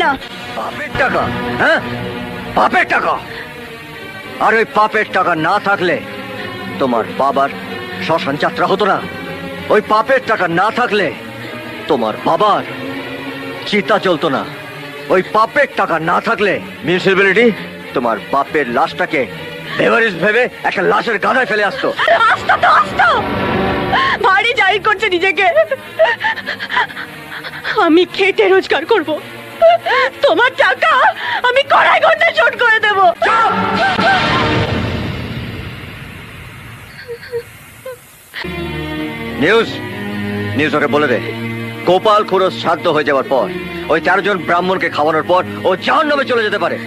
না। পাপের টাকা? হ্যাঁ, পাপের টাকা। আর ওই পাপের টাকা না থাকলে তোমার বাবার শ্মশান যাত্রা হতো না। ওই পাপের টাকা না থাকলে তোমার বাবার চিতা চলতো না। ওই পাপের টাকা না থাকলে মিউনিসিপ্যালিটি তোমার বাপের লাশটাকে বেভারেজ ভেবে একটা লাশের গাদায় ফেলে আসতো। আসতো তো আসতো, ভারী জাহির করছে নিজেকে। আমি খেটে রোজগার করব, তোমার টাকা আমি কড়াই ঘন্টা শোধ করে দেব। নিউজ নিউজ ওকে বলে দে, গোপাল খুড়ো শ্রাদ্ধ হয়ে যাওয়ার পর ওই 13 জন ব্রাহ্মণকে খাওয়ানোর পর ও জাহান্নামে চলে যেতে পারে।